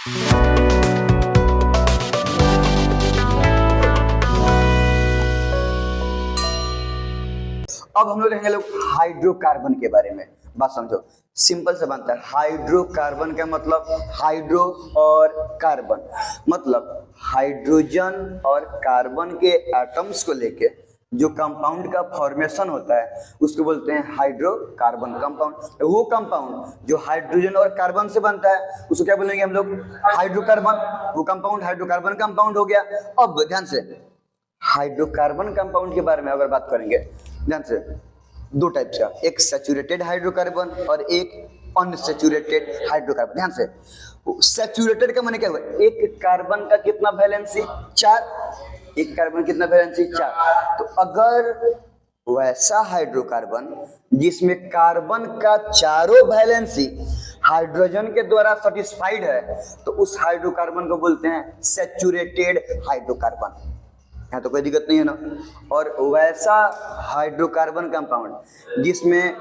अब हम लोग देखेंगे लोग हाइड्रोकार्बन के बारे में। बात समझो, सिंपल से बनता है। हाइड्रोकार्बन का मतलब हाइड्रो और कार्बन, मतलब हाइड्रोजन और कार्बन के एटम्स को लेके जो कंपाउंड का फॉर्मेशन होता है उसको बोलते हैं हाइड्रोकार्बन कंपाउंड। वो कंपाउंड जो हाइड्रोजन और कार्बन से बनता है उसको क्या बोलेंगे हम लोग? हाइड्रोकार्बन। वो कंपाउंड हाइड्रोकार्बन कंपाउंड हो गया। अब ध्यान से, हाइड्रोकार्बन कंपाउंड के बारे में अगर बात करेंगे, ध्यान से, दो टाइप्स का, एक सैचुरेटेड हाइड्रोकार्बन और एक अनसैचुरेटेड हाइड्रोकार्बन। ध्यान से, सैचुरेटेड का माने क्या हुआ? एक कार्बन का कितना वैलेंसी? 4। एक कार्बन कितना वैलेंसी? 4। तो अगर वैसा हाइड्रोकार्बन जिसमें कार्बन का चारों वैलेंसी हाइड्रोजन के द्वारा सेटिस्फाइड है तो उस हाइड्रोकार्बन को बोलते हैं सैचुरेटेड हाइड्रोकार्बन। यहाँ तो कोई दिक्कत नहीं है ना। और वैसा हाइड्रोकार्बन कंपाउंड जिसमें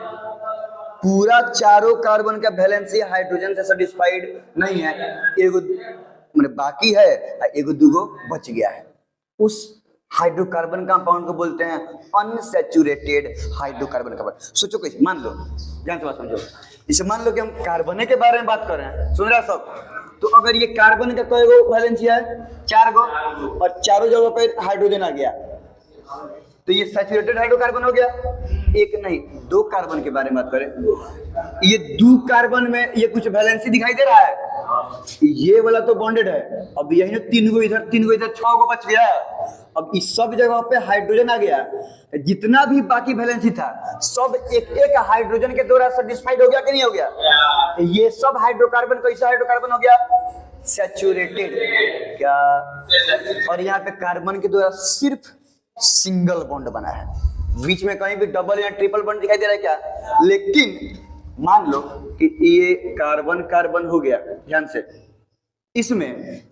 पूरा चारों कार्बन का वैलेंसी हाइड्रोजन से सेटिस्फाइड नहीं है, एगो माने बाकी है, एगो दूगो बच गया है, उस हाइड्रोकार्बन कंपाउंड को बोलते हैं अनसैचुरेटेड हाइड्रोकार्बन कंपाउंड। सोचो कैसे, मान लो, ध्यान से बात समझो, इसे मान लो कि हम कार्बन के बारे में बात कर रहे हैं, सुन रहा सब। तो अगर ये कार्बन का कई गो वैलेंसी है? 4 गो, और चारों जगह पे हाइड्रोजन आ गया, तो ये सैचुरेटेड हाइड्रोकार्बन हो गया। एक नहीं, 2 कार्बन के बारे में बात करें, ये 2 कार्बन में ये कुछ वैलेंसी दिखाई दे रहा है, ये वाला तो बॉन्डेड है। अब यही ना 3 गो इधर 3 गो इधर, 6 गो बच गया। अब इस सब जगह पे हाइड्रोजन आ गया, जितना भी बाकी वैलेंसी था सब एक एक हाइड्रोजन के द्वारा सेटिस्फाइड हो गया कि नहीं हो गया? ये सब हाइड्रोकार्बन कैसा हाइड्रोकार्बन हो गया? सैचुरेटेड। क्या? और यहाँ पे कार्बन के द्वारा सिर्फ सिंगल बॉन्ड बना है, बीच में कहीं भी डबल या ट्रिपल बॉन्ड दिखाई दे रहा है क्या? लेकिन मान लो कि ये कार्बन कार्बन हो गया, ध्यान से, इसमें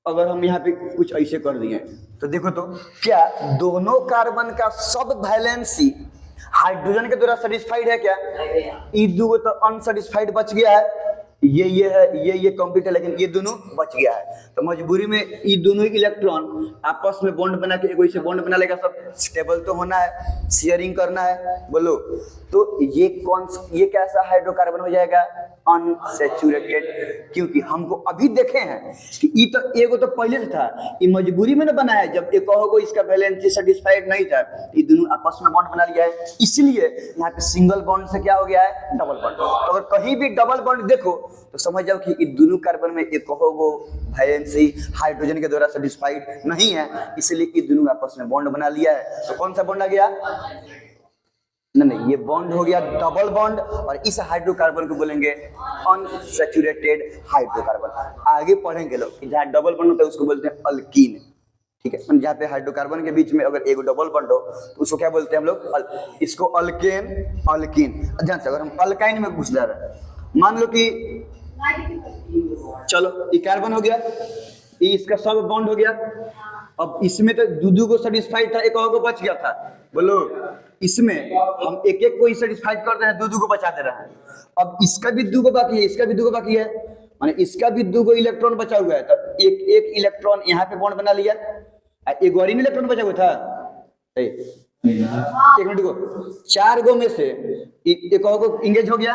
अगर हम यहाँ पे कुछ ऐसे कर दिए तो देखो तो क्या दोनों कार्बन का सब वैलेंसी हाइड्रोजन के द्वारा सेटिस्फाइड है क्या? ये दो तो अनसेटिस्फाइड बच गया है, ये है, ये कंप्लीट है, लेकिन ये दोनों बच गया है। तो मजबूरी में ये दोनों इलेक्ट्रॉन आपस में बॉन्ड बना के कोई से बॉन्ड बना लेगा, सब स्टेबल तो होना है, शेयरिंग करना है, बोलो। तो ये कैसा हाइड्रोकार्बन हो जाएगा? अनसैचुरेटेड। क्योंकि हमको अभी देखे हैं कि ये तो एगो तो पहले से था, ये मजबूरी में ना बना है, जब एक कहोगे इसका वैलेंसी सेटिस्फाइड नहीं था, ये दोनों आपस में बॉन्ड बना लिया है, इसलिए यहाँ पे सिंगल बॉन्ड से क्या हो गया है? Double bond. तो अगर कहीं भी डबल बॉन्ड देखो तो समझ जाओ कि ये दोनों कार्बन में एक कहोगे वैलेंसी हाइड्रोजन के द्वारा सेटिस्फाइड नहीं है, इसलिए ये दोनों आपस में बॉन्ड बना लिया है। तो कौन सा बॉन्ड आ गया? नहीं, ये बॉन्ड हो गया डबल बॉन्ड, और इस हाइड्रोकार्बन को बोलेंगे अनसैचुरेटेड हाइड्रोकार्बन। आगे पढ़ेंगे लोग कि जहाँ डबल बॉन्ड होता है उसको बोलते हैं अल्कीन। ठीक है, जहाँ पे हाइड्रोकार्बन के बीच में अगर एक डबल बॉन्ड हो तो उसको क्या बोलते हैं हम लोग? इसको अल्केन, अल्कीन। ध्यान से, अगर हम अल्काइन में घुस जा रहे हैं, मान लो कि चलो ये कार्बन हो गया, ये इसका सब बॉन्ड हो गया, अब इसमें तो दो को सेटिस्फाइड था, एक और को बच गया था, बोलो। इसमें हम एक एक को सेटिस्फाइड कर रहे हैं, दो को बचा दे रहे हैं। अब इसका भी 2 को बाकी है, इसका भी 2 को बाकी है, माने इसका भी 2 इलेक्ट्रॉन बचा हुआ है, तो एक एक इलेक्ट्रॉन यहाँ पे बॉन्ड बना लिया, एक और इलेक्ट्रॉन बचा हुआ था, एक मिनट को 4 गो में से एक और को इंगेज हो गया,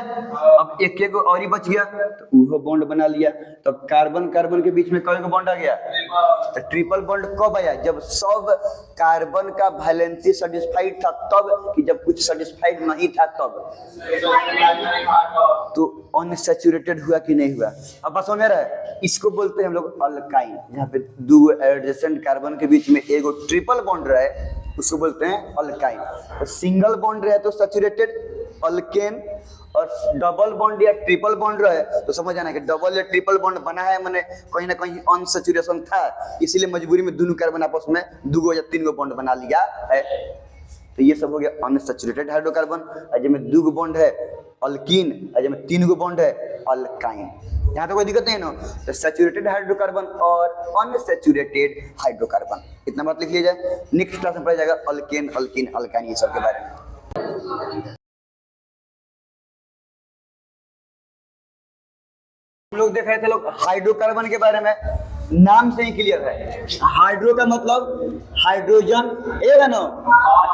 अब एक एक और ही बच गया, तो वो बॉन्ड बना लिया। तब कार्बन कार्बन के बीच में कई गो बॉन्ड आ गया? तो ट्रिपल बॉन्ड कब आया? जब सब कार्बन का वैलेंसी सेटिस्फाइड था तब, कि जब कुछ सेटिस्फाइड नहीं था तब। तो अनसैचुरेटेड हुआ कि नहीं हुआ? अब बस समझ रहा है, इसको बोलते हैं हम लोग अल्काइन। जहाँ पे 2 एडजेसेंट कार्बन के बीच में एगो ट्रिपल बॉन्ड रहे उसको बोलते हैं अल्काइन। तो सिंगल बॉन्ड रहे तो सैचुरेटेड अल्केन, और डबल बॉन्ड या ट्रिपल बॉन्ड रहे तो समझ आना कि डबल या ट्रिपल बॉन्ड बना है, माने कहीं ना कहीं अनसैचुरेशन था, इसीलिए मजबूरी में दोनों कार्बन आपस में 2 या 3 बॉन्ड बना लिया है। तो ये सब हो गया अनसैचुरेटेड हाइड्रोकार्बन। जिसमें 2 बॉन्ड है अल्कीन, जिसमें 3 बॉन्ड है अल्काइन। यहाँ तो कोई दिक्कत नहीं ना। तो सैचुरेटेड हाइड्रोकार्बन और अनसैचुरेटेड हाइड्रोकार्बन, इतना बात लिख लिया जाए। नेक्स्ट क्लास में पढ़ा जाएगा अल्केन, अल्कीन, अल्काइन, ये सब के बारे में। हम लोग देख रहे थे लोग हाइड्रोकार्बन के बारे में, नाम से ही क्लियर है। हाइड्रो का मतलब हाइड्रोजन, एक है ना,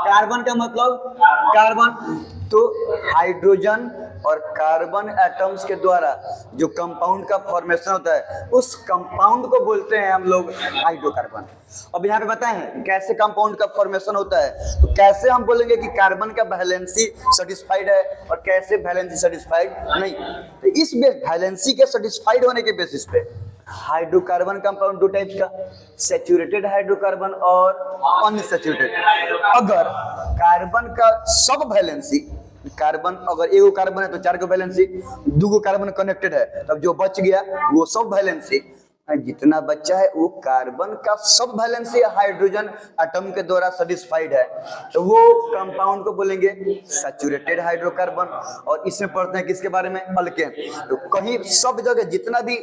कार्बन का मतलब कार्बन। तो हाइड्रोजन और कार्बन एटम्स के द्वारा जो कंपाउंड का फॉर्मेशन होता है, उस कंपाउंड को बोलते हैं हम लोग हाइड्रोकार्बन। अब यहाँ पे बताएं कैसे कंपाउंड का फॉर्मेशन होता है, तो कैसे हम बोलेंगे कि कार्बन का वैलेंसी सेटिस्फाइड है और कैसे वैलेंसी सेटिस्फाइड नहीं। तो इस वैलेंसी के सेटिस्फाइड होने के बेसिस पे हाइड्रोकार्बन कंपाउंड दो टाइप्स का, सैचुरेटेड हाइड्रोकार्बन और अनसैचुरेटेड। अगर कार्बन का सब वैलेंसी, कार्बन अगर एगो कार्बन है तो 4 गो वैलेंसी, 2 गो कार्बन कनेक्टेड है, तब जो बच गया वो सब वैलेंसी, जितना बच्चा है वो कार्बन का सब वैलेंसी हाइड्रोजन एटम के द्वारा सेटिस्फाइड है, तो वो कंपाउंड को बोलेंगे सैचुरेटेड हाइड्रोकार्बन। और इसमें पढ़ते हैं किसके बारे में, अल्केन। तो कहीं सब जगह जितना भी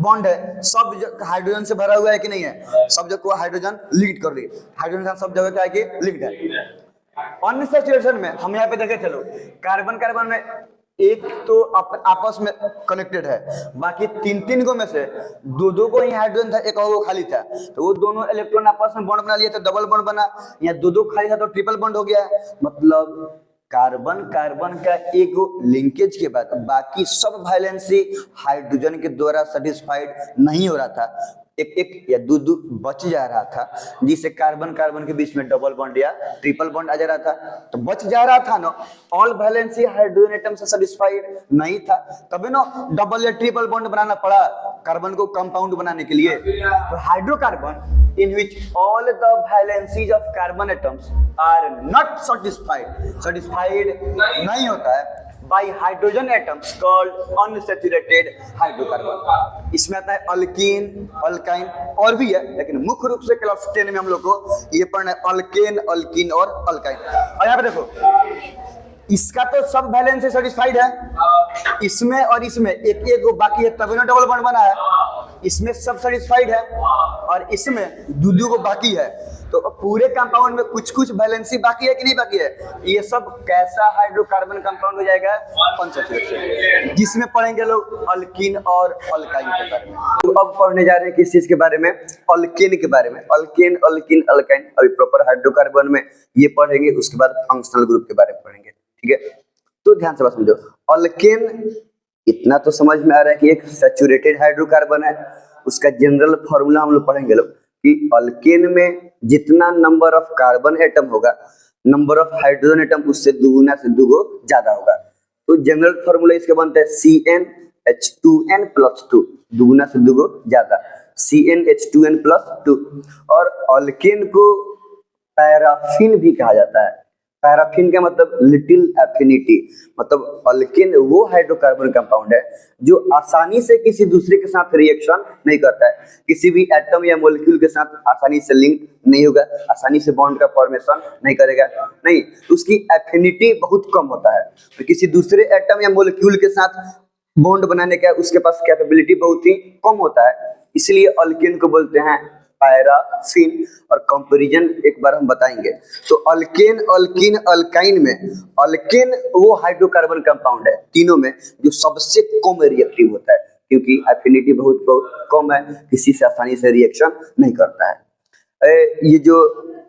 बॉन्ड है सब हाइड्रोजन से भरा हुआ है कि नहीं है, सब जगह को हाइड्रोजन लिंक कर रही है, हाइड्रोजन सब जगह क्या है कि लिंक है। अनसैचुरेशन में हम यहाँ पे देखे चलो, कार्बन कार्बन में एक तो आपस में कनेक्टेड है, बाकी 3 गो में से 2 को ही हाइड्रोजन था, एक और वो खाली था, तो वो दोनों इलेक्ट्रॉन आपस में बॉन्ड बना लिए तो डबल बॉन्ड बना, या 2 खाली था तो ट्रिपल बॉन्ड हो गया। मतलब कार्बन कार्बन का एक लिंकेज के बाद बाकी सब वैलेंसी हाइड्रोजन के द्वारा सेटिस्फाइड नहीं हो रहा था, एक या दो बच जा रहा था, जिससे कार्बन कार्बन के बीच में डबल बॉन्ड या ट्रिपल बॉन्ड आ जा रहा था, तो बच जा रहा था ना, ऑल वैलेंसी हाइड्रोजन एटम से सेटिस्फाइड नहीं था, तभी ना डबल या ट्रिपल बॉन्ड बनाना पड़ा कार्बन को कंपाउंड बनाने के लिए। तो hydrocarbon in which all the valencies of carbon atoms are not satisfied नहीं होता है by hydrogen atoms called unsaturated hydrocarbon। इसमें आता है अल्कीन, अल्काइन और भी है, लेकिन मुख्य रूप से क्लास 10 में हम लोग को ये पढ़ना है अल्केन, अल्कीन और अल्काइन। और यहाँ पे देखो, इसका तो सब वैलेंसी सेटिस्फाइड है, इसमें और इसमें एक एक बाकी है, तभी ना डबल बॉन्ड बना है, इसमें सब सेटिस्फाइड है और इसमें 2 को बाकी है, तो पूरे कंपाउंड में कुछ कुछ वैलेंसी बाकी है कि नहीं बाकी है, ये सब कैसा हाइड्रोकार्बन कंपाउंड हो जाएगा, अनसैचुरेटेड, जिसमें पढ़ेंगे लोग अल्कीन और अल्काइन के बारे में। तो अब पढ़ने जा रहे हैं किस चीज के बारे में, अल्केन के बारे में। अल्केन, अल्कीन, अल्काइन अभी प्रॉपर हाइड्रोकार्बन में ये पढ़ेंगे, उसके बाद फंक्शनल ग्रुप के बारे में पढ़ेंगे, ठीक है। तो ध्यान से बात समझो, अल्केन इतना तो समझ में आ रहा है कि एक सैचुरेटेड हाइड्रोकार्बन है, उसका जनरल फॉर्मूला हम लोग पढ़ेंगे लोग कि अल्केन में जितना नंबर ऑफ कार्बन एटम होगा, नंबर ऑफ हाइड्रोजन एटम उससे दुगुना से दुगो ज्यादा होगा। तो जनरल फॉर्मूला इसका बनता है CnH2n+2, दुगुना से दुगो ज्यादा, CnH2n+2। और अल्केन को पैराफिन भी कहा जाता है। पैराफिन का मतलब लिटिल एफिनिटी, मतलब अल्केन वो हाइड्रोकार्बन कंपाउंड है जो आसानी से किसी दूसरे के साथ रिएक्शन नहीं करता है, किसी भी एटम या मॉलिक्यूल के साथ आसानी से लिंक नहीं होगा, आसानी से बॉन्ड का फॉर्मेशन नहीं करेगा, नहीं, उसकी एफिनिटी बहुत कम होता है, तो किसी दूसरे एटम या मॉलिक्यूल के साथ बॉन्ड बनाने का उसके पास कैपेबिलिटी बहुत ही कम होता है, इसलिए अल्केन को बोलते हैं पैराफिन। और कंपैरिजन एक बार हम बताएंगे। तो अल्केन, अल्कीन, अल्काइन में अल्केन वो हाइड्रोकार्बन कंपाउंड है तीनों में जो सबसे कम रिएक्टिव होता है, क्योंकि एफिनिटी बहुत बहुत कम है, किसी से आसानी से रिएक्शन नहीं करता है। ये जो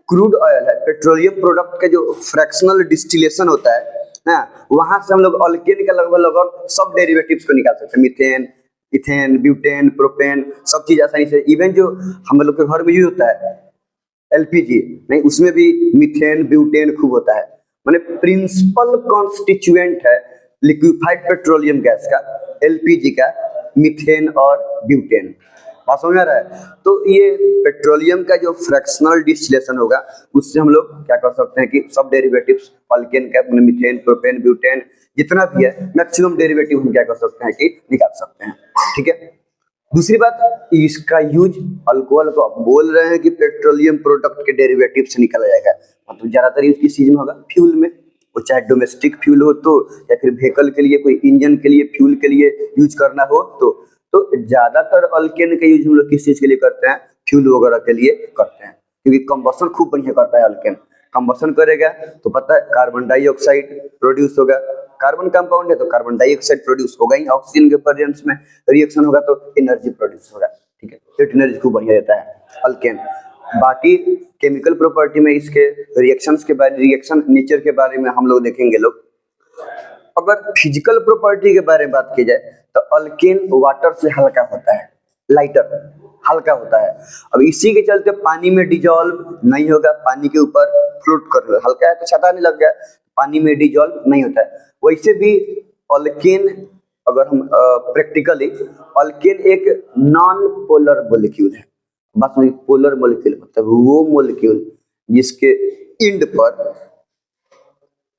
क्रूड ऑयल है, पेट्रोलियम प्रोडक्ट का जो फ्रैक्शनल डिस्टिलेशन होता है ना, वहां से हम लोग अल्केन का लगभग सब डेरिवेटिव्स को निकाल सकते हैं, मीथेन, इथेन, ब्यूटेन, प्रोपेन, सब चीज आसानी से। इवन जो हम लोग के घर में यूज होता है एलपीजी, नहीं, उसमें भी मीथेन, ब्यूटेन खूब होता है, माने प्रिंसिपल कॉन्स्टिट्यूएंट है लिक्विफाइड पेट्रोलियम गैस का, एलपीजी का, मीथेन और ब्यूटेन। बात समझ आ रहा है? तो ये पेट्रोलियम का जो फ्रैक्शनल डिस्टिलेशन होगा उससे हम लोग क्या कर सकते हैं कि सब डेरिवेटिव्स अल्केन का, मीथेन, प्रोपेन, ब्यूटेन जितना भी है मैक्सिमम डेरिवेटिव हम क्या कर सकते हैं कि निकाल सकते हैं, ठीक है। दूसरी बात, इसका यूज अल्कोहल को बोल रहे हैं कि पेट्रोलियम प्रोडक्ट के डेरिवेटिव से निकाला जाएगा, मतलब ज्यादातर यूज किस चीज में होगा, फ्यूल में, वो चाहे डोमेस्टिक फ्यूल हो तो, या फिर व्हीकल के लिए, कोई इंजन के लिए, फ्यूल के लिए यूज करना हो तो ज्यादातर अल्केन का यूज हम लोग किस चीज के लिए करते हैं, फ्यूल वगैरह के लिए करते हैं, क्योंकि कंबशन खूब बढ़िया करता है अल्केन। कंबशन करेगा तो पता है कार्बन डाइऑक्साइड प्रोड्यूस होगा, कार्बन कंपाउंड है तो कार्बन डाइऑक्साइड प्रोड्यूस होगा ही, ऑक्सीजन के प्रेजेंस में रिएक्शन होगा तो एनर्जी प्रोड्यूस होगा, ठीक है, हीट एनर्जी खूब बढ़िया देता है अल्केन। बाकी केमिकल प्रॉपर्टी में इसके रिएक्शंस के बारे, रिएक्शन नेचर के बारे में हम लोग देखेंगे लोग। अगर फिजिकल प्रॉपर्टी के बारे में बात की जाए तो अल्केन वाटर से हल्का होता है, लाइटर, हल्का होता है। अब इसी के चलते पानी में डिजॉल्व नहीं होगा, पानी के ऊपर फ्लोट कर लो, हल्का है तो छाता नहीं लग गया, पानी में डिजॉल्व नहीं होता है। वैसे भी अल्केन, अगर हम प्रैक्टिकली, अल्केन एक नॉन पोलर मॉलिक्यूल है। बात में पोलर मॉलिक्यूल मतलब वो मॉलिक्यूल जिसके इंड पर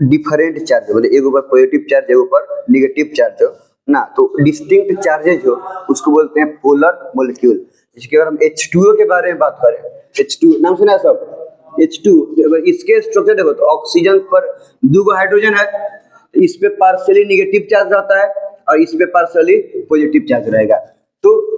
डिफरेंट चार्ज, मतलब एक ऊपर पॉजिटिव चार्ज, एक ऊपर नेगेटिव चार्ज हो ना, तो डिस्टिंक्ट चार्जेज हो उसको बोलते हैं पोलर मॉलिक्यूल। जिसके अगर हम H2O के बारे में बात करें, H2 नाम सुना है सब, H2, अगर इसके स्ट्रक्चर देखो तो ऑक्सीजन पर 2 हाइड्रोजन है, तो इस पे पार्शियली नेगेटिव चार्ज रहता है और इस पे पार्शियली पॉजिटिव चार्ज रहेगा। तो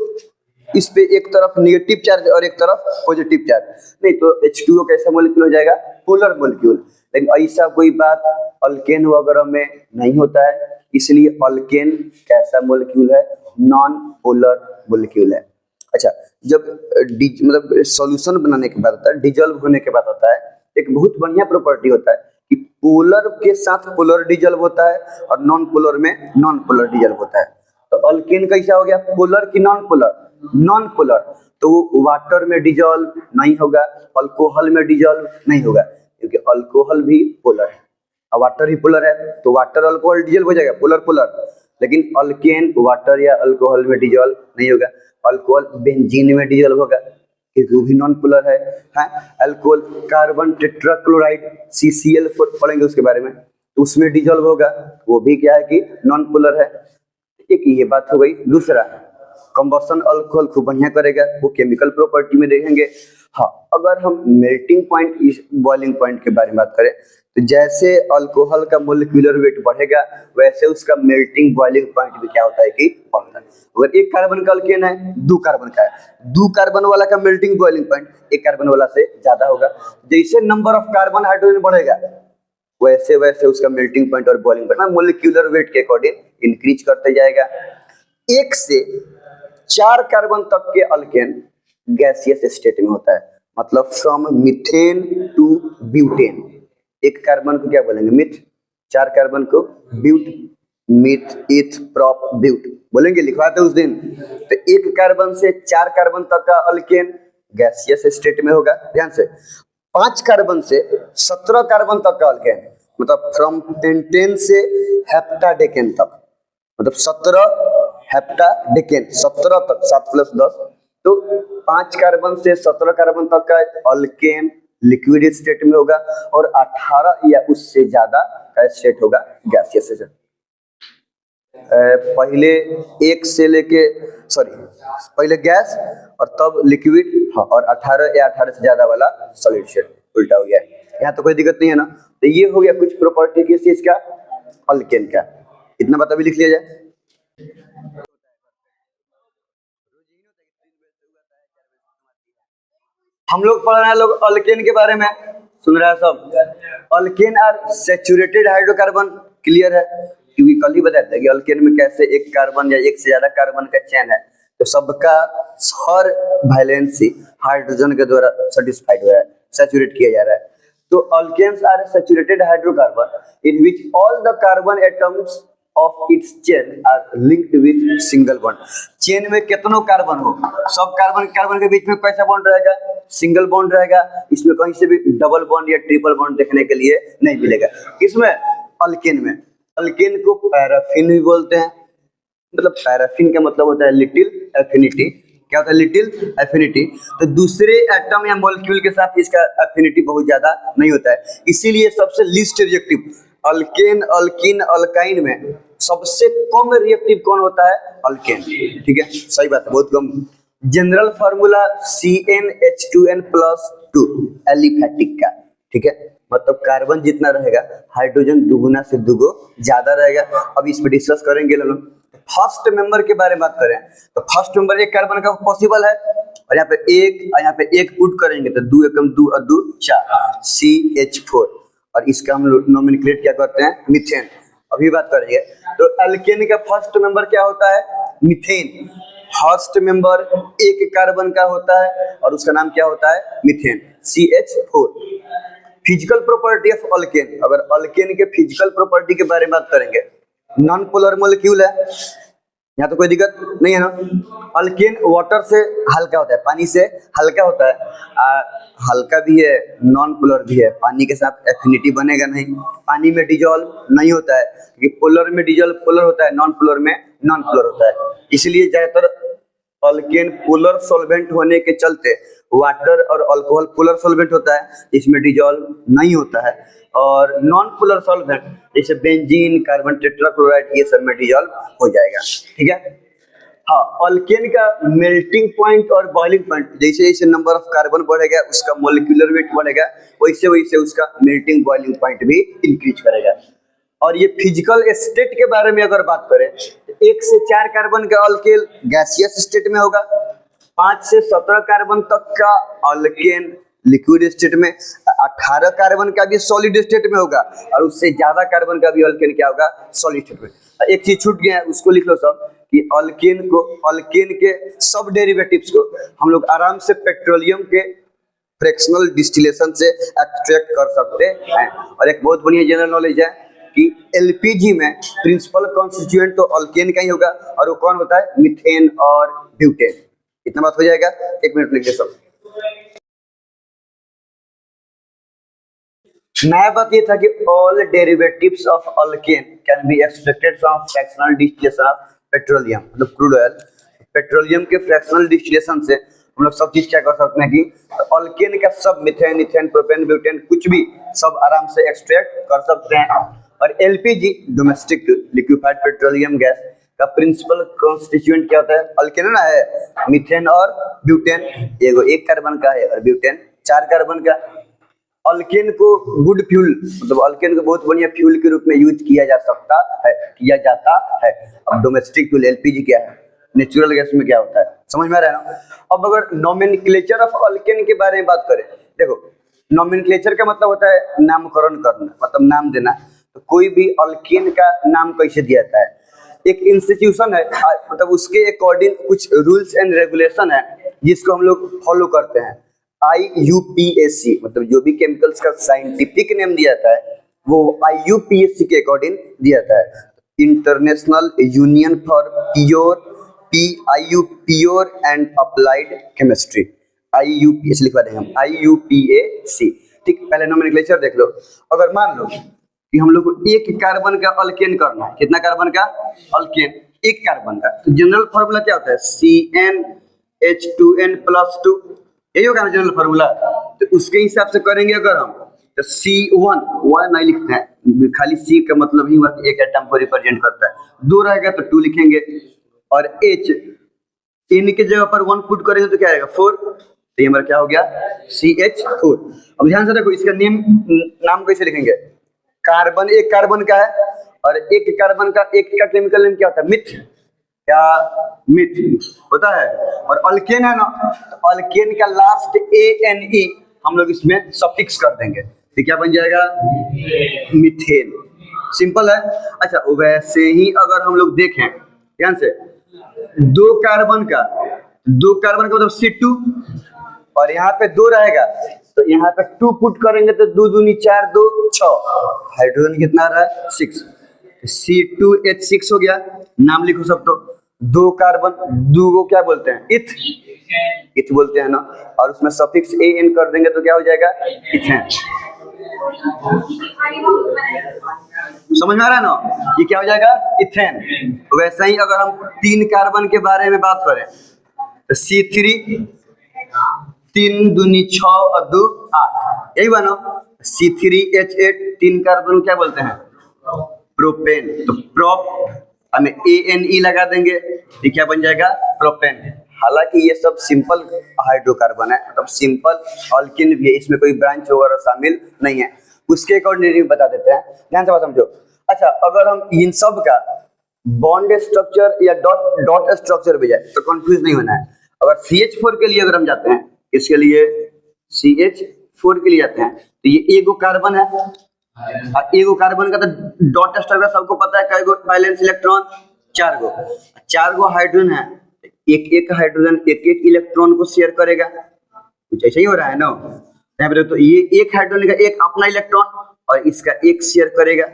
इस पे एक तरफ नेगेटिव चार्ज और एक तरफ पॉजिटिव चार्ज, नहीं तो H2O कैसा मॉलिक्यूल हो जाएगा, पोलर मॉलिक्यूल। लेकिन ऐसा कोई बात अल्केन वगैरह में नहीं होता है, इसलिए अल्केन कैसा मॉलिक्यूल है, नॉन पोलर मॉलिक्यूल है। अच्छा, जब मतलब सॉल्यूशन बनाने के बाद होता है, डिजॉल्व होने के बाद होता है, एक बहुत बढ़िया प्रॉपर्टी होता है कि पोलर के साथ पोलर डिजॉल्व होता है और नॉन पोलर में नॉन पोलर डिजॉल्व होता है। तो अल्केन कैसा हो गया, पोलर की नॉन पोलर, नॉन पोलर, तो वो वाटर में डिजॉल्व नहीं होगा, अल्कोहल में डिजॉल्व नहीं होगा, क्योंकि अल्कोहल भी पोलर है और वाटर ही पोलर है, तो वाटर अल्कोहल डिजॉल्व हो जाएगा, पोलर पोलर। लेकिन अल्केन वाटर या अल्कोहल में डिजॉल्व नहीं होगा, अल्कोहल बेंजीन में डिजॉल्व होगा क्योंकि वो भी नॉन पोलर है। अल्कोहल कार्बन टेट्राक्लोराइड CCl पढ़ेंगे उसके बारे में, तो उसमें डिजॉल्व होगा, वो भी क्या है कि नॉन पोलर है। एक ये बात हो गई। दूसरा, कंबशन अल्कोहल खूब बढ़िया करेगा, वो केमिकल प्रॉपर्टी में देखेंगे। हाँ, अगर हम मेल्टिंग पॉइंट, बॉइलिंग पॉइंट के बारे में बात करें तो जैसे अल्कोहल का मोलिकुलर वेट बढ़ेगा वैसे उसका मेल्टिंग बॉइलिंग पॉइंट भी क्या होता है कि बढ़ता है। अगर एक कार्बन का अल्केन है, 2 कार्बन का है, 2 कार्बन वाला का मेल्टिंग बॉइलिंग पॉइंट 1 कार्बन वाला से ज्यादा होगा। जैसे नंबर ऑफ कार्बन हाइड्रोजन बढ़ेगा वैसे वैसे उसका मेल्टिंग पॉइंट और बॉइलिंग पॉइंट मोलिकुलर वेट के अकॉर्डिंग इंक्रीज करते जाएगा। 1 से 4 कार्बन तक के अल्केन गैसियस स्टेट में होता है, मतलब from methane to butane. 1 carbon को क्या बोलेंगे, मिथ, 4 कार्बन को ब्यूट, मिथ, इथ, प्रॉप, ब्यूट बोलेंगे, लिखवाते उस दिन। तो 1 कार्बन से 4 कार्बन तक का अल्केन गैसियस स्टेट में होगा। ध्यान से, 5 कार्बन से 17 कार्बन तक का अल्केन, मतलब फ्रॉम पेंटेन से हेप्टाडेकेन तक, मतलब 17 हेप्टाडेकेन, 17 तक, 7 + 10, तो 5 कार्बन से 17 कार्बन तक का अल्केन लिक्विड स्टेट में होगा और 18 या उससे ज्यादा का स्टेट होगा गैसियस स्टेट। पहले 1 से लेके पहले गैस और तब लिक्विड, हाँ, और 18 या 18 से ज्यादा वाला सॉलिड स्टेट, उल्टा हो गया। यहाँ तो कोई दिक्कत नहीं है ना। तो ये हो गया कुछ प्रॉपर्टी किस चीज का, अल्केन का। इतना बात अभी लिख लिया जाए। हम लोग पढ़ रहे हैं लोग अल्केन के बारे में, सुन रहे हैं सब। Alkane are saturated hydrocarbon, clear है, क्योंकि कल ही बताया था कि अल्केन में कैसे 1 कार्बन या 1 से ज्यादा कार्बन का चेन है, तो सबका हर वैलेंसी हाइड्रोजन के द्वारा सेटिस्फाइड हो रहा है, सैचुरेट किया जा रहा है। तो alkanes are saturated hydrocarbon in which all the carbon atoms of its chain are linked with single bond। Chain में कितनों कार्बन हो, सब कार्बन के बीच में कैसा बॉन्ड रहेगा, सिंगल बॉन्ड रहेगा। इसमें कहीं से भी डबल बॉन्ड या ट्रिपल बॉन्ड देखने के लिए नहीं मिलेगा। इसमें अल्केन में, अल्केन को पैराफिन भी बोलते हैं, मतलब पैराफिन का मतलब होता है लिटिल एफिनिटी। क्या होता है, लिटिल एफिनिटी। तो दूसरे एटम या मॉलिक्यूल के साथ इसका एफिनिटी बहुत ज्यादा नहीं होता है, इसीलिए सबसे least reactive alkane, alkyne, alkyne में सबसे कम रिएक्टिव कौन होता है, अल्केन। ठीक है, सही बात है, बहुत कम। जनरल फार्मूला CnH2n+2 एलिफैटिक का, ठीक है, मतलब कार्बन जितना रहेगा हाइड्रोजन दुगुना से दुगो ज्यादा रहेगा। अब इस पे डिस्कस करेंगे लोग। फर्स्ट मेंबर के बारे में बात करें तो फर्स्ट मेंबर 1 कार्बन का पॉसिबल है, और यहाँ पे 1 और यहाँ पे 1 पुट करेंगे तो 2 एकम 2 और 2 4 CH4, और इसका हम नोमेनक्लेट क्या करते हैं, मीथेन। अभी बात करेंगे। तो एल्केन का फर्स्ट मेंबर क्या होता है? मीथेन। फर्स्ट मेंबर एक कार्बन का होता है और उसका नाम क्या होता है? Methane, CH4। Physical property of alkane, अगर अल्केन के फिजिकल प्रॉपर्टी के बारे में बात करेंगे, नॉन पोलर मॉलिक्यूल है, यहाँ तो कोई दिक्कत नहीं है ना। अल्केन वाटर से हल्का होता है, पानी से हल्का होता है, हल्का भी है, नॉन पोलर भी है। पानी के साथ एफिनिटी बनेगा नहीं, पानी में डिजोल्व नहीं होता है, क्योंकि पोलर में डिजोल्व पोलर होता है, नॉन पोलर में नॉन पोलर होता है। इसलिए ज्यादातर अल्केन पोलर सॉल्वेंट होने के चलते, वाटर और अल्कोहल पोलर सॉल्वेंट होता है, इसमें डिजोल्व नहीं होता है। और नॉन पोलर सॉल्वेंट जैसे बेंजीन, कार्बन टेट्राक्लोराइड, ये सब में डिजोल्व हो जाएगा। ठीक है। हाँ, अल्केन का मेल्टिंग पॉइंट और बॉइलिंग पॉइंट, जैसे जैसे नंबर ऑफ कार्बन बढ़ेगा उसका मोलिकुलर वेट बढ़ेगा, वैसे वैसे उसका मेल्टिंग बॉइलिंग पॉइंट भी इंक्रीज करेगा। और ये फिजिकल स्टेट के बारे में अगर बात करें, 1 से 4 कार्बन का अल्केन गैसियस स्टेट में होगा, 5 से 17 कार्बन तक का अल्केन लिक्विड स्टेट में, 18 कार्बन का भी सॉलिड स्टेट में होगा, और उससे ज्यादा कार्बन का भी अल्केन क्या होगा? सॉलिड स्टेट में। एक चीज छूट गया है, उसको लिख लो सब, कि अल्केन के सब डेरिवेटिव्स को हम लोग आराम से पेट्रोलियम के फ्रैक्शनल डिस्टिलेशन से एक्सट्रैक्ट कर सकते हैं। और एक बहुत बढ़िया जनरल नॉलेज है कि एलपीजी में प्रिंसिपल कॉन्स्टिट्यूएंट तो अल्केन का ही होगा, और वो कौन होता है? मीथेन और ब्यूटेन। इतना बात हो जाएगा, 1 मिनट लिखिए सब। नया बात ये था कि all derivatives of alkane can be extracted from fractional distillation of petroleum, मतलब क्रूड ऑयल। पेट्रोलियम के फ्रैक्शनल डिस्टिलेशन से हम लोग सब चीज क्या कर सकते हैं कि अल्केन का सब मिथेन, इथेन, प्रोपेन, ब्यूटेन कुछ भी सब आराम से एक्सट्रैक्ट कर सकते हैं। और LPG domestic liquefied petroleum gas का प्रिंसिपल कॉन्स्टिट्यूएंट क्या होता है? अल्केन ना है, मीथेन और ब्यूटेन। एगो 1 कार्बन का है और ब्यूटेन 4 कार्बन का। अल्केन को गुड फ्यूल, मतलब अल्केन को बहुत बढ़िया फ्यूल के रूप में यूज किया जाता है। अब डोमेस्टिक फ्यूल एलपीजी क्या है? नेचुरल गैस में क्या होता है? समझ में आ रहा है ना? अब अगर नोमेनक्लेचर ऑफ अल्केन के बारे में बात करें, देखो नोमेनक्लेचर का मतलब होता है नामकरण करना, मतलब नाम देना। तो कोई भी अल्केन का नाम कैसे दिया जाता है? एक इंस्टीट्यूशन है, मतलब उसके अकॉर्डिंग कुछ रूल्स एंड रेगुलेशन है जिसको हम लोग फॉलो करते हैं। IUPAC, मतलब जो भी केमिकल्स का साइंटिफिक नेम दिया जाता है वो IUPAC के अकॉर्डिंग दिया जाता है। International union for pure and applied chemistry, IUPAC लिखवा देंगे हम, IUPAC। ठीक, पहले नोमेनक्लेचर देख लो। अगर मान लो कि हम लोग को 1 कार्बन का अल्केन करना है, कितना कार्बन का अल्केन? 1 कार्बन का, तो जनरल फॉर्मूला क्या होता है? CnH2n+2, यही होगा ना जनरल फार्मूला। तो उसके हिसाब से करेंगे अगर हम, तो C1 नहीं लिखते हैं, खाली C का मतलब ही हुआ कि एक एटम को रिप्रेजेंट करता है। 2 रहेगा तो 2 लिखेंगे, और H इन के जगह पर 1 पुट करेंगे तो क्या आएगा? 4। तो ये हमारा क्या हो गया? CH4। अब ध्यान से देखो, इसका नाम कैसे लिखेंगे? कार्बन 1 कार्बन का है, और 1 कार्बन का एक का केमिकल नेम क्या होता है? मिथ, क्या मिथ होता है। और अल्केन है ना, तो अल्केन का लास्ट ANE हम लोग इसमें सफिक्स कर देंगे, तो क्या बन जाएगा? मीथेन। सिंपल है। अच्छा, वैसे ही अगर हम लोग देखें ध्यान से, 2 कार्बन का मतलब C2, और यहाँ पे 2 रहेगा, तो यहाँ पे 2 पुट करेंगे तो 2 दूनी 4, 2 6, हाइड्रोजन कितना आ रहा है? 6। C2H6 हो गया। नाम लिखो सब। तो 2 कार्बन, 2 को क्या बोलते हैं? इथ बोलते हैं ना, और उसमें सफिक्स AN कर देंगे तो क्या हो जाएगा? इथेन। समझ में आ रहा है ना? ये क्या हो जाएगा? इथेन। वैसे ही अगर हम 3 कार्बन के बारे में बात करें, तो C3, 3 दूनी 6 और 2 8, यही बनो। C3H8, 3 कार्बन क्या बोलते हैं? प्रोपेन। तो प्रोप हमें ANE लगा देंगे, ये क्या बन जाएगा? प्रोपेन। हालांकि ये सब सिंपल हाइड्रोकार्बन है, मतलब सिंपल अल्किन भी है, इसमें कोई ब्रांच वगैरह शामिल नहीं है। उसके अकॉर्डिंग बता देते हैं, ध्यान से बात समझो। अच्छा, अगर हम इन सब का बॉन्ड स्ट्रक्चर या डॉट स्ट्रक्चर भी जाए तो कंफ्यूज नहीं होना है। अगर CH4 के लिए अगर हम जाते हैं, इसके लिए CH4 के लिए जाते हैं, तो ये एगो कार्बन है, एगो कार्बन का तो डॉट स्ट्रक्चर सबको पता है, कई गो वैलेंस इलेक्ट्रॉन, 4 गो, 4 गो हाइड्रोजन है, एक एक हाइड्रोजन एक एक इलेक्ट्रॉन को शेयर करेगा, कुछ ऐसा ही हो रहा है ना। यहाँ पे तो ये एक हाइड्रोजन का एक अपना इलेक्ट्रॉन और इसका एक शेयर करेगा,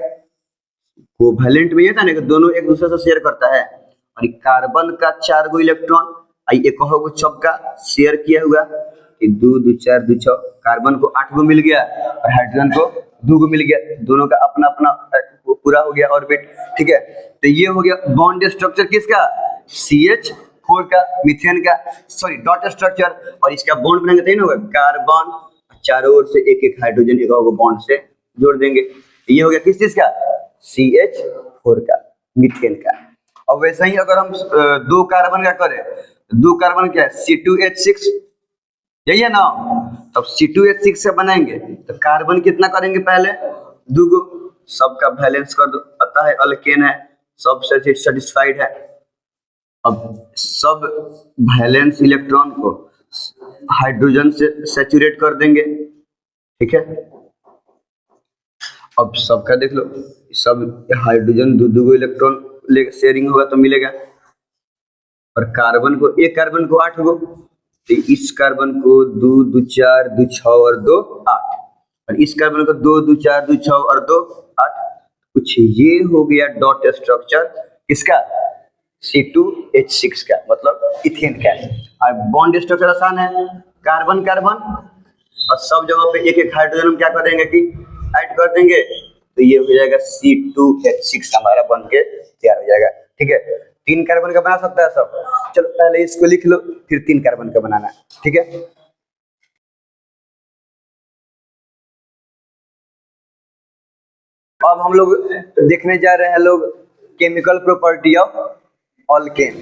कोवैलेंट में ये था ना कि दोनों एक दूसरे से शेयर करता है। और कार्बन का 4 गो इलेक्ट्रॉन एक हो सबका शेयर किया हुआ कि 2 2 4 2 6, कार्बन को 8 गो मिल गया और हाइड्रोजन को 2 गो मिल गया, दोनों का अपना अपना पूरा हो गया ऑर्बिट, ठीक है। तो ये हो गया बॉन्ड स्ट्रक्चर किसका, CH4 का, मीथेन का, सॉरी डॉट स्ट्रक्चर, और इसका बॉन्ड बनाएंगे तो होगा कार्बन, चारों ओर से एक एक हाइड्रोजन एक बॉन्ड से जोड़ देंगे। ये हो गया किस चीज का, CH4 का, मीथेन का। और वैसे ही अगर हम 2 कार्बन का करें, 2 कार्बन क्या है, C2H6, यही है ना। तब C2H6 से बनाएंगे तो कार्बन कितना करेंगे, पहले 2 गो, सबका बैलेंस कर दो, पता है अल्केन है, सब से सेटिस्फाइड है। अब सब बैलेंस इलेक्ट्रॉन को हाइड्रोजन से सैचुरेट कर देंगे, ठीक है। अब सबका देख लो, सब हाइड्रोजन 2 2 गो इलेक्ट्रॉन ले शेयरिंग होगा तो मिलेगा, और कार्बन को, एक कार्बन को 8 गो, तो इस कार्बन को 2 2 4 2 6 और 2 8, और इस कार्बन को 2 2 4 2 6 और 2 8, कुछ ये हो गया डॉट स्ट्रक्चर किसका, C2H6 का, मतलब इथेन का। और बॉन्ड स्ट्रक्चर आसान है, कार्बन कार्बन और सब जगह पे एक एक हाइड्रोजन हम क्या कर देंगे कि ऐड कर देंगे, तो ये हो जाएगा C2H6 हमारा बन के तैयार हो जाएगा, ठीक है। 3 कार्बन का बना सकता है सब, चलो पहले इसको लिख लो फिर 3 कार्बन का बनाना है, ठीक है। अब हम लोग देखने जा रहे हैं लोग केमिकल प्रॉपर्टी ऑफ अल्केन।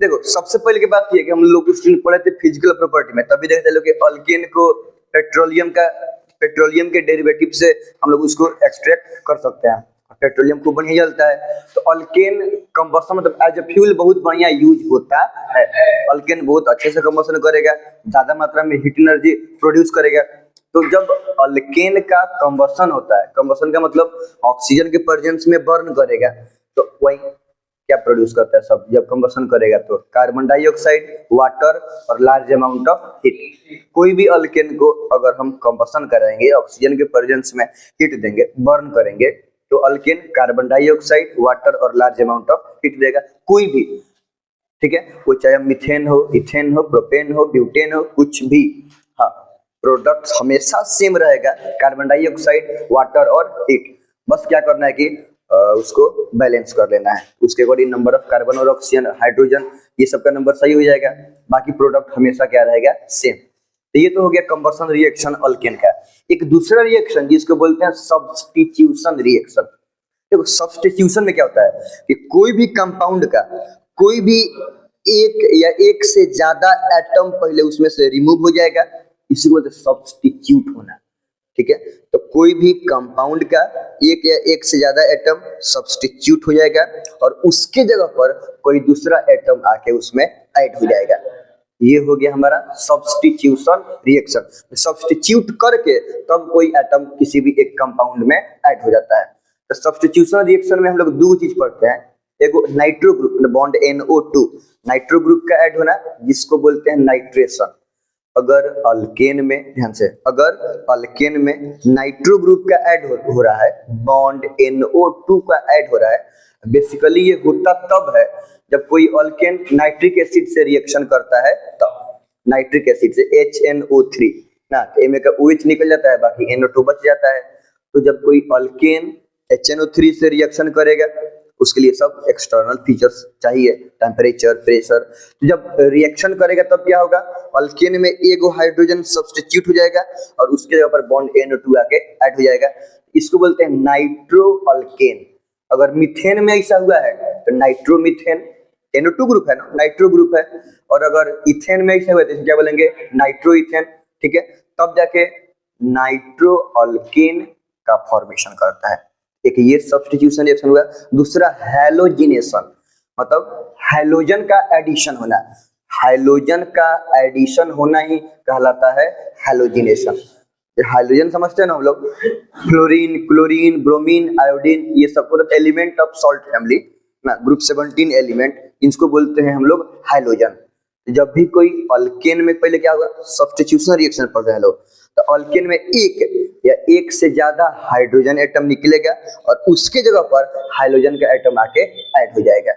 देखो सबसे पहले की बात ये कि हम लोग पढ़े थे फिजिकल प्रॉपर्टी में, तभी देखते लोग कि अल्केन को पेट्रोलियम के डेरिवेटिव से हम लोग उसको एक्सट्रैक्ट कर सकते हैं, पेट्रोलियम खूब बढ़िया जलता है। तो अल्केन कंबशन मतलब एज ए फ्यूल बहुत बढ़िया यूज होता है, अल्केन बहुत अच्छे से कंबशन करेगा, ज्यादा मात्रा में हीट एनर्जी प्रोड्यूस करेगा। तो जब अल्केन का कंबशन होता है, कंबशन का मतलब ऑक्सीजन के प्रेजेंस में बर्न करेगा, तो वही क्या प्रोड्यूस करता है सब, जब कंबशन करेगा तो कार्बन डाइऑक्साइड, वाटर और लार्ज अमाउंट ऑफ हीट। कोई भी अल्केन को अगर हम कंबशन कराएंगे, ऑक्सीजन के प्रेजेंस में हीट देंगे, बर्न करेंगे, तो अल्केन कार्बन डाइऑक्साइड, वाटर और लार्ज अमाउंट ऑफ हीट देगा, कोई भी, ठीक है। वो चाहे मीथेन हो, इथेन हो, प्रोपेन हो, ब्यूटेन हो, कुछ भी, हाँ, प्रोडक्ट हमेशा सेम रहेगा, कार्बन डाइऑक्साइड, वाटर और हीट। बस क्या करना है कि उसको बैलेंस कर लेना है, उसके अकॉर्डिंग नंबर ऑफ कार्बन और ऑक्सीजन, हाइड्रोजन, ये सब का नंबर सही हो जाएगा, बाकी प्रोडक्ट हमेशा क्या रहेगा, सेम। तो ये तो हो गया कंबशन रिएक्शन अल्केन का। एक दूसरा रिएक्शन जिसको बोलते हैं सब्स्टिट्यूशन रिएक्शन। देखो सब्स्टिट्यूशन में क्या होता है कि कोई भी कंपाउंड का कोई भी एक या एक से ज्यादा एटम पहले उसमें से रिमूव हो जाएगा, इसी को बोलते हैं सब्स्टिट्यूट होना, ठीक है। तो कोई भी कंपाउंड का एक या एक से ज्यादा एटम सब्स्टिट्यूट हो जाएगा और उसके जगह पर कोई दूसरा एटम आके उसमें ऐड हो जाएगा, ये हो गया हमारा सब्स्टिट्यूशन रिएक्शन। सब्स्टिट्यूट करके तब कोई एटम किसी भी एक कंपाउंड में ऐड हो जाता है। तो सब्स्टिट्यूशन रिएक्शन में हम लोग 2 चीज पढ़ते हैं, एक nitro group bond NO2, nitro group का ऐड होना जिसको बोलते हैं नाइट्रेशन। अगर अल्केन में, ध्यान से, अगर अल्केन में नाइट्रो ग्रुप का ऐड हो रहा है, बॉन्ड NO2 का ऐड हो रहा है, बेसिकली ये होता तब है जब कोई अल्केन नाइट्रिक एसिड से रिएक्शन करता है, तब नाइट्रिक एसिड से HNO3 ना, में का OH निकल जाता है, बाकी NO2 बच जाता है। तो जब कोई अल्केन HNO3 से रिएक्शन करेगा, उसके लिए सब एक्सटर्नल फीचर्स चाहिए, टेम्परेचर, प्रेशर। तो जब रिएक्शन करेगा तब क्या होगा, अल्केन में एगो हाइड्रोजन सब्स्टिट्यूट हो जाएगा और उसके जगह पर बॉन्ड NO2 आके ऐड हो जाएगा, इसको बोलते हैं नाइट्रो अल्केन। अगर मीथेन में ऐसा हुआ है तो नाइट्रोमीथेन, NO2 ग्रुप है ना, नाइट्रो ग्रुप है, और अगर इथेन में ऐसा हुआ तो क्या बोलेंगे, नाइट्रो इथेन, ठीक है। तब जाके नाइट्रो अल्केन का फॉर्मेशन करता है। एक ये सब्स्टिट्यूशन रिएक्शन हुआ। दूसरा हैलोजिनेशन, मतलब हैलोजन का एडिशन होना, हाइलोजन का एडिशन होना ही कहलाता है हैलोजिनेशन। हाइड्रोजन समझते हैं ना हम लोग, फ्लोरीन, क्लोरीन, ब्रोमीन, आयोडीन, ये सब मतलब एलिमेंट ऑफ सॉल्ट फैमिली ना, ग्रुप 17 एलिमेंट, इनको बोलते हैं हम लोग हाइड्रोजन। जब भी कोई अल्केन में, पहले क्या होगा, सब्स्टिट्यूशन रिएक्शन पढ़ रहे हैं लोग, तो अल्केन में एक या एक से ज्यादा हाइड्रोजन एटम निकलेगा और उसके जगह पर हाइड्रोजन का एटम आके ऐड हो जाएगा,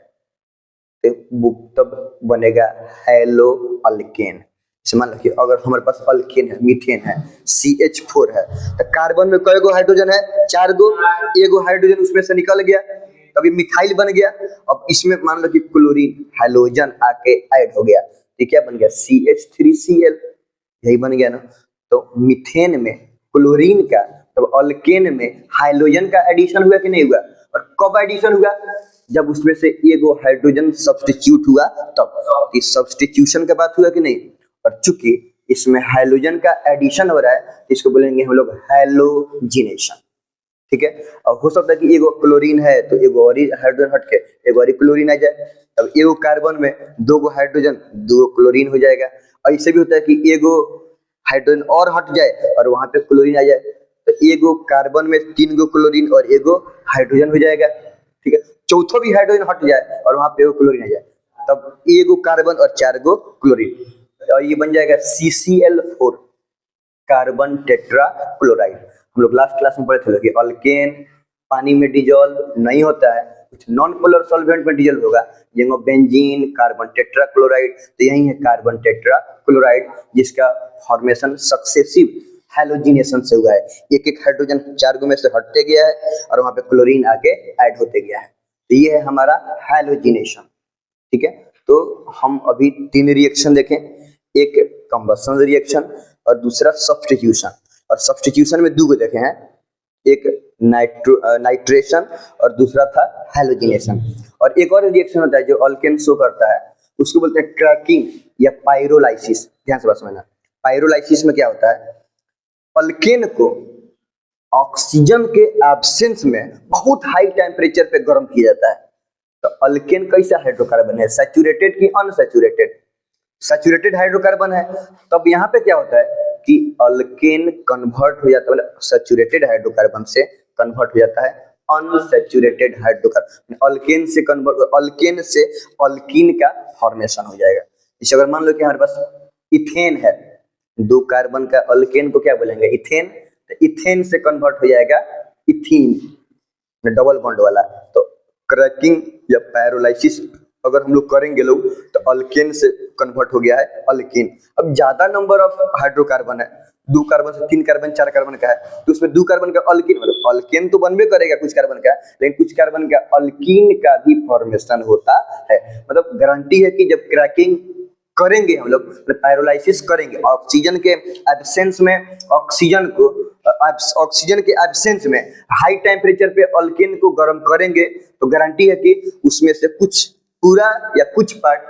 तो तब बनेगा हेलो अल्केन। मान लो कि अगर हमारे पास अल्केन है, मीथेन है, CH4 है, तो कार्बन में कई गो हाइड्रोजन है, 4 गो, एगो हाइड्रोजन उसमें से निकल गया, तभी मिथाइल बन गया। अब इसमें मान लो कि क्लोरीन हाइड्रोजन आके ऐड हो गया, तो क्या बन गया, CH3Cl, यही बन गया ना। तो मीथेन में क्लोरीन का, तो अल्केन में हाइड्रोजन का एडिशन हुआ कि नहीं हुआ, और कब एडिशन हुआ, जब उसमें से एगो हाइड्रोजन सब्स्टिट्यूट हुआ तब। इस सब्स्टिट्यूशन का बात हुआ कि नहीं, और चूंकि इसमें हाइड्रोजन का एडिशन हो रहा है, इसको बोलेंगे हम लोग हैलोजिनेशन, ठीक है। और हो सकता है कि एगो क्लोरीन है तो एगो और हाइड्रोजन हट के एगो और क्लोरीन आ जाए, तब एगो कार्बन में 2 गो हाइड्रोजन 2 गो क्लोरीन हो जाएगा। और इससे भी होता है कि एगो हाइड्रोजन और हट जाए और वहां पे क्लोरीन आ जाए, तो एगो कार्बन में 3 गो क्लोरीन और एगो हाइड्रोजन हो जाएगा, ठीक है। चौथो भी हाइड्रोजन हट जाए और वहां पे एगो क्लोरीन आ जाए, तब एगो कार्बन और 4 गो क्लोरीन, और ये बन जाएगा CCl4, कार्बन टेट्रा क्लोराइड। हम लोग लास्ट क्लास में पढ़े थे कि अल्केन पानी में डिजोल्व नहीं होता है, कुछ नॉन पोलर सॉल्वेंट में डिजोल्व होगा, जैसे बेंजीन, कार्बन टेट्रा क्लोराइड, तो यही है कार्बन टेट्रा क्लोराइड, जिसका फॉर्मेशन सक्सेसिव हैलोजिनेशन से हुआ है। एक एक हाइड्रोजन 4 गो में से हटते गया है और वहां पे क्लोरीन आके ऐड होते गया है, तो ये है हमारा हैलोजिनेशन, ठीक है। तो हम अभी 3 रिएक्शन देखें, एक कंबशन रिएक्शन और दूसरा सब्स्टिट्यूशन, और सब्स्टिट्यूशन में 2 गो देखे हैं, एक नाइट्रेशन और दूसरा था हैलोजिनेशन। और एक और रिएक्शन होता है जो अल्केन शो करता है, उसको बोलते हैं क्रैकिंग या पाइरोलाइसिस। ध्यान से बात समझना, पाइरोलाइसिस में क्या होता है, अल्केन को ऑक्सीजन के एब्सेंस में बहुत हाई टेम्परेचर पे गर्म किया जाता है। तो अल्केन कैसा हाइड्रोकार्बन है, सैचुरेटेड कि अनसैचुरेटेड, सैचुरेटेड हाइड्रोकार्बन है। तब यहाँ पे क्या होता है कि अल्केन कन्वर्ट हो जाता है, मतलब सैचुरेटेड हाइड्रोकार्बन से कन्वर्ट हो जाता है अनसैचुरेटेड हाइड्रोकार्बन, अल्केन से कन्वर्ट, अल्केन से अल्कीन का फॉर्मेशन हो जाएगा। जैसे अगर मान लो कि हमारे पास इथेन है, 2 कार्बन का अल्केन को क्या बोलेंगे, इथेन, तो इथेन से कन्वर्ट हो जाएगा इथीन, डबल बॉन्ड वाला। तो क्रैकिंग या पैरोलाइसिस अगर हम लोग करेंगे लोग, तो अल्केन से कन्वर्ट हो गया है अल्कीन। अब ज्यादा नंबर ऑफ हाइड्रोकार्बन है, 2 कार्बन से 3 कार्बन 4 कार्बन का है, तो उसमें 2 कार्बन का अल्कीन, मतलब अल्केन तो बनबे करेगा कुछ कार्बन का, लेकिन कुछ कार्बन का अल्कीन का भी फॉर्मेशन होता है। मतलब गारंटी है कि जब क्रैकिंग करेंगे हम लोग, पैरोलाइसिस करेंगे, ऑक्सीजन के एब्सेंस में ऑक्सीजन के एब्सेंस में हाई टेम्परेचर पे अल्केन को गर्म करेंगे, तो गारंटी है कि उसमें से कुछ पूरा या कुछ पार्ट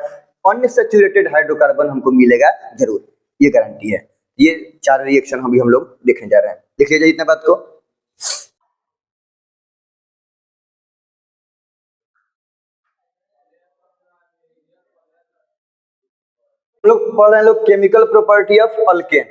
अनसैचुरेटेड हाइड्रोकार्बन हमको मिलेगा जरूर, ये गारंटी है। ये 4 रिएक्शन हम लोग देखने जा रहे हैं, देख लीजिए इतना बात को। लोग पढ़ रहे हैं लोग केमिकल प्रॉपर्टी ऑफ अल्केन।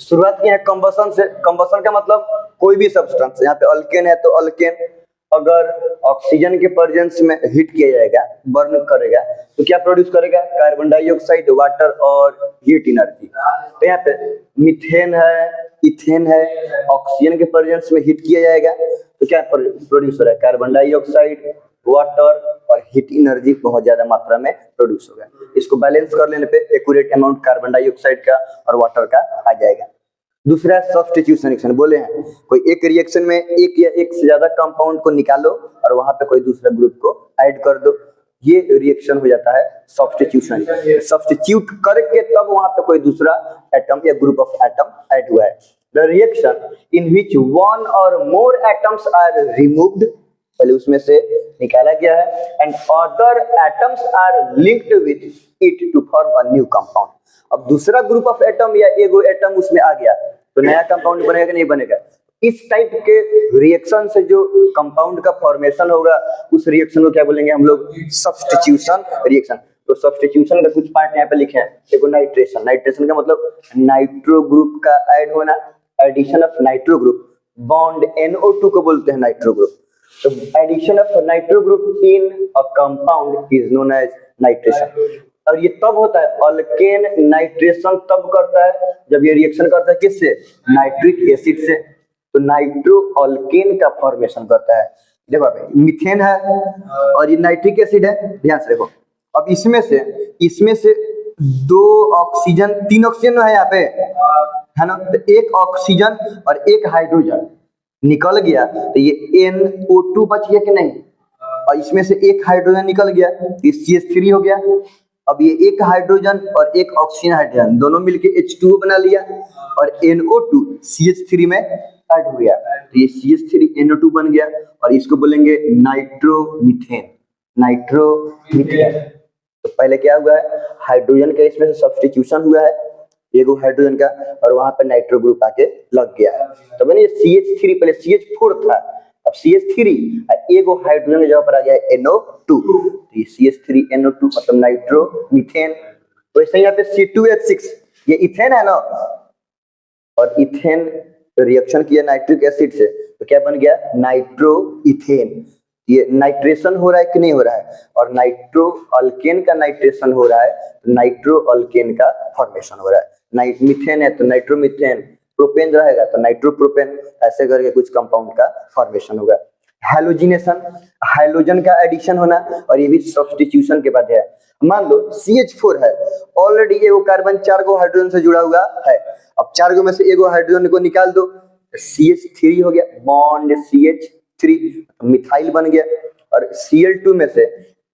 शुरुआत की है कंबसन से। कंबसन का मतलब कोई भी सब्सटेंस, यहाँ पे अल्केन है तो अल्केन अगर ऑक्सीजन के प्रेजेंस में हीट किया जाएगा, बर्न करेगा, तो क्या प्रोड्यूस करेगा, कार्बन डाइऑक्साइड, वाटर और हीट एनर्जी। तो यहाँ पे मीथेन है, इथेन है, ऑक्सीजन के प्रेजेंस में हीट किया जाएगा तो क्या प्रोड्यूस हो रहा है, कार्बन डाइऑक्साइड, वाटर और हीट एनर्जी बहुत ज्यादा मात्रा में प्रोड्यूस होगा। इसको बैलेंस कर लेने पे एक्यूरेट अमाउंट कार्बन डाइऑक्साइड का और वाटर का आ जाएगा। दूसरा सब्स्टिट्यूशन रिएक्शन, बोले हैं कोई एक रिएक्शन में एक या एक से ज्यादा कंपाउंड को निकालो और वहां पे कोई दूसरा ग्रुप को ऐड कर दो, ये रिएक्शन हो जाता है सब्स्टिट्यूशन। सब्स्टिट्यूट करके तब वहां पे कोई दूसरा एटम या ग्रुप ऑफ एटम ऐड हुआ है। The reaction in which one और मोर एटम्स आर रिमूव्ड, पहले उसमें से निकाला गया है, and other atoms are linked with it to form a new compound. अब दूसरा ग्रुप ऑफ एटम या एगो एटम उसमें आ गया तो नया कंपाउंड बनेगा कि नहीं बनेगा। इस टाइप के रिएक्शन से जो कंपाउंड का फॉर्मेशन होगा उस रिएक्शन को क्या बोलेंगे हम लोग, सब्स्टिट्यूशन रिएक्शन। तो सब्स्टिट्यूशन का कुछ पार्ट यहाँ पे लिखे हैं। देखो नाइट्रेशन, नाइट्रेशन का मतलब नाइट्रो ग्रुप का ऐड होना, addition of nitro group, bond NO2 को बोलते हैं नाइट्रो ग्रुप। तो addition of nitro group in a compound is known as nitration. और ये तब होता है, अल्केन नाइट्रेशन तब करता है जब ये रिएक्शन करता है किससे, नाइट्रिक एसिड से। तो नाइट्रो अल्केन का फॉर्मेशन करता है। देखो मीथेन है और ये नाइट्रिक एसिड है, ध्यान से देखो। अब इसमें से 2 ऑक्सीजन, 3 ऑक्सीजन है यहाँ पे, है ना, तो 1 ऑक्सीजन और 1 हाइड्रोजन निकल गया, तो ये NO2 बच गया कि नहीं, और इसमें से 1 हाइड्रोजन निकल गया, ये CH3 हो गया। अब ये 1 हाइड्रोजन और 1 ऑक्सीजन हाइड्रोजन दोनों मिलके H2O बना लिया और NO2 CH3 में ऐड हो गया, तो ये CH3 NO2 बन गया और इसको बोलेंगे नाइट्रोमीथेन। नाइट्रोमीथेन। तो पहले क्या हुआ है, हाइड्रोजन का इसमें से सब्स्टिट्यूशन हुआ है, एगो हाइड्रोजन का, और वहां पर नाइट्रो ग्रुप आके लग गया है। तो मैंने CH3, पहले CH4 था, अब CH3 एगो हाइड्रोजन की जगह पर आ गया है NO2, तो ये CH3NO2 मतलब नाइट्रोमीथेन। तो ऐसे यहाँ पे C2H6, ये इथेन है ना, और इथेन रिएक्शन किया नाइट्रिक एसिड से, तो क्या बन गया, नाइट्रोइथेन। ये नाइट्रेशन हो रहा है कि नहीं हो रहा है, और नाइट्रो अल्केन का नाइट्रेशन हो रहा है, तो नाइट्रो अल्केन का फॉर्मेशन हो रहा है। मीथेन है तो नाइट्रोमीथेन, प्रोपेन रहेगा तो नाइट्रोप्रोपेन, ऐसे करके कुछ कंपाउंड का फॉर्मेशन होगा। हैलोजिनेशन, हाइड्रोजन का एडिशन होना, और ये भी सब्स्टिट्यूशन के बाद है। मान लो CH4 है, ऑलरेडी एगो कार्बन 4 गो हाइड्रोजन से जुड़ा हुआ है, अब 4 गो में से एगो हाइड्रोजन को निकाल दो, CH3 हो गया, बॉन्ड CH3 मिथाइल बन गया, और Cl2 में से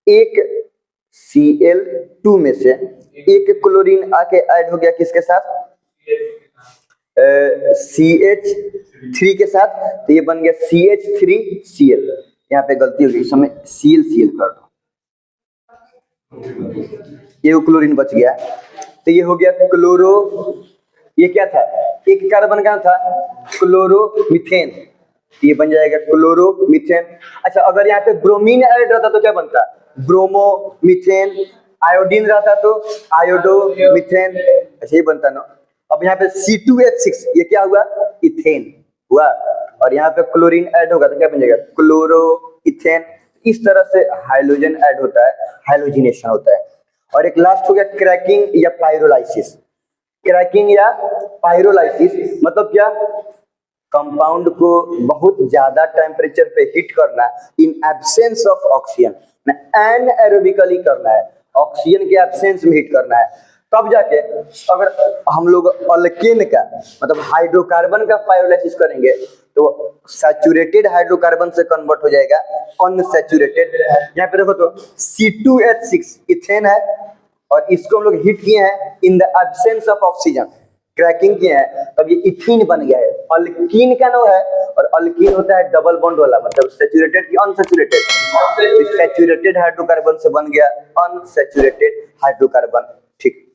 एक Cl2 में से एक क्लोरीन आके ऐड हो गया किसके साथ, CH3 के साथ, तो ये बन गया CH3Cl। यहाँ पे गलती हो गई, इस समय Cl कर दो, ये क्लोरीन बच गया, तो ये हो गया क्लोरो, ये क्या था, एक कार्बन का था क्लोरोमीथेन, ये बन जाएगा क्लोरोमीथेन। अच्छा, अगर यहाँ पे ब्रोमीन ऐड रहता तो क्या बनता, ब्रोमोमीथेन, आयोडीन रहता तो आयोडोमीथेन, ऐसे ही बनता ना। अब यहाँ पे C2H6, ये क्या हुआ, इथेन हुआ, और यहाँ पे क्लोरीन ऐड होगा तो क्या बन जाएगा, क्लोरोइथेन। इस तरह से हाइड्रोजन ऐड होता है, हाइड्रोजिनेशन होता है। और एक लास्ट हो गया क्रैकिंग या पाइरोलाइसिस। क्रैकिंग या पाइरोलाइसिस मतलब क्या, कंपाउंड को बहुत ज्यादा टेम्परेचर पे हीट करना इन एब्सेंस ऑफ ऑक्सीजन, एनएरोबिकली करना है, ऑक्सीजन के एब्सेंस में हीट करना है, तब जाके अगर हम लोग अल्केन का मतलब हाइड्रोकार्बन का पाइरोलाइसिस करेंगे तो सैचुरेटेड हाइड्रोकार्बन से कन्वर्ट हो जाएगा अनसैचुरेटेड। यहाँ पे देखो तो C2H6 इथेन है, और इसको हम लोग हीट किए हैं in the absence of oxygen, cracking किए हैं, तब ये इथीन बन गया है। अल्कीन का नाम है, और अल्कीन होता है डबल बॉन्ड वाला, मतलब सैचुरेटेड की अनसैचुरेटेड, सैचुरेटेड हाइड्रोकार्बन से बन गया अनसैचुरेटेड हाइड्रोकार्बन। ठीक।